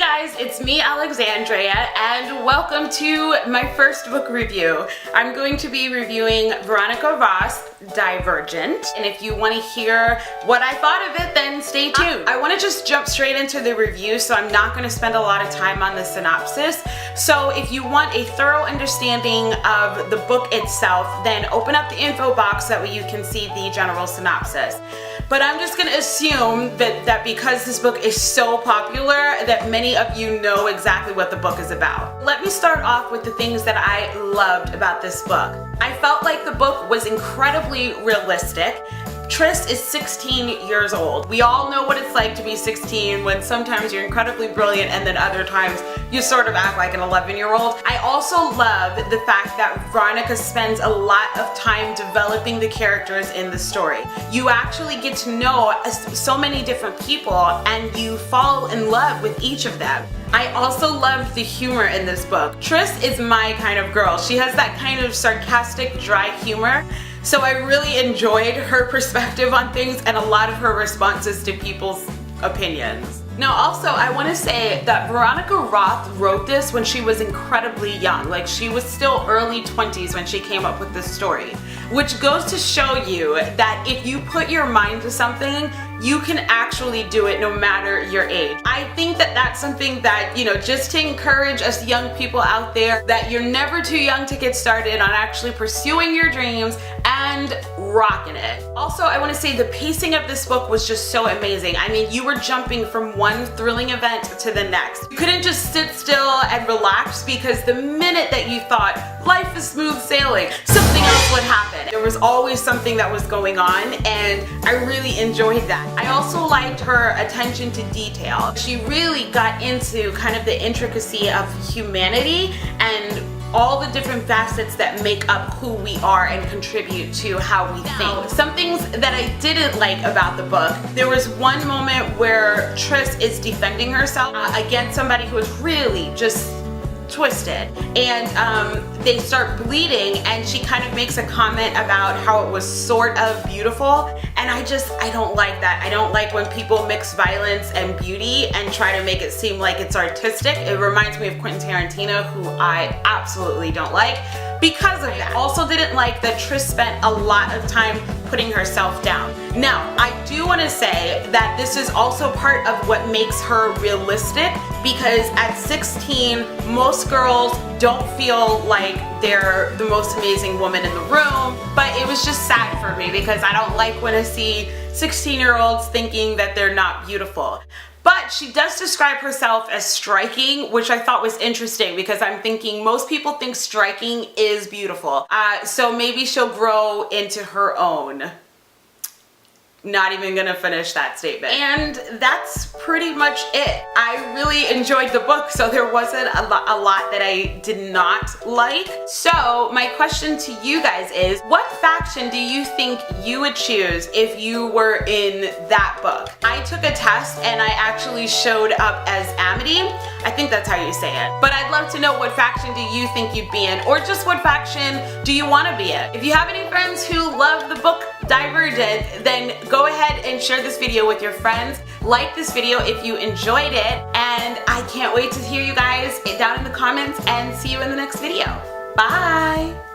guys, it's me, Alexandria, and welcome to my first book review. I'm going to be reviewing Veronica Roth's Divergent, and if you want to hear what I thought of it, then stay tuned. I want to just jump straight into the review, so I'm not going to spend a lot of time on the synopsis. So if you want a thorough understanding of the book itself, then open up the info box, that way you can see the general synopsis. But I'm just going to assume that because this book is so popular, that many of you know exactly what the book is about. Let me start off with the things that I loved about this book. I felt like the book was incredibly realistic. Tris is 16 years old. We all know what it's like to be 16, when sometimes you're incredibly brilliant and then other times you sort of act like an 11-year-old. I also love the fact that Veronica spends a lot of time developing the characters in the story. You actually get to know so many different people and you fall in love with each of them. I also loved the humor in this book. Tris is my kind of girl. She has that kind of sarcastic, dry humor. So I really enjoyed her perspective on things and a lot of her responses to people's opinions. Now also, I want to say that Veronica Roth wrote this when she was incredibly young. Like, she was still early 20s when she came up with this story. Which goes to show you that if you put your mind to something, you can actually do it no matter your age. I think that that's something that, just to encourage us young people out there, that you're never too young to get started on actually pursuing your dreams and rocking it. Also, I want to say the pacing of this book was just so amazing. I mean, you were jumping from one thrilling event to the next. You couldn't just sit still and relax, because the minute that you thought life is smooth sailing, something else would happen. There was always something that was going on, and I really enjoyed that. I also liked her attention to detail. She really got into kind of the intricacy of humanity and all the different facets that make up who we are and contribute to how we think. Some things that I didn't like about the book, there was one moment where Tris is defending herself against somebody who is really just twisted, and they start bleeding, and she kind of makes a comment about how it was sort of beautiful, and I don't like that. I don't like when people mix violence and beauty and try to make it seem like it's artistic. It reminds me of Quentin Tarantino, who I absolutely don't like because of that. Also didn't like that Tris spent a lot of time putting herself down. Now, I do want to say that this is also part of what makes her realistic, because at 16, most girls don't feel like they're the most amazing woman in the room, but it was just sad for me because I don't like when I see 16-year-olds thinking that they're not beautiful. But she does describe herself as striking, which I thought was interesting, because I'm thinking most people think striking is beautiful. So maybe she'll grow into her own. Not even gonna finish that statement. And that's pretty much it. I really enjoyed the book, so there wasn't a lot that I did not like. So my question to you guys is, what faction do you think you would choose if you were in that book? I took a test and I actually showed up as Amity. I think that's how you say it. But I'd love to know, what faction do you think you'd be in, or just what faction do you want to be in? If you have any friends who love the book Divergent, then go ahead and share this video with your friends. Like this video if you enjoyed it, and I can't wait to hear you guys down in the comments, and see you in the next video. Bye!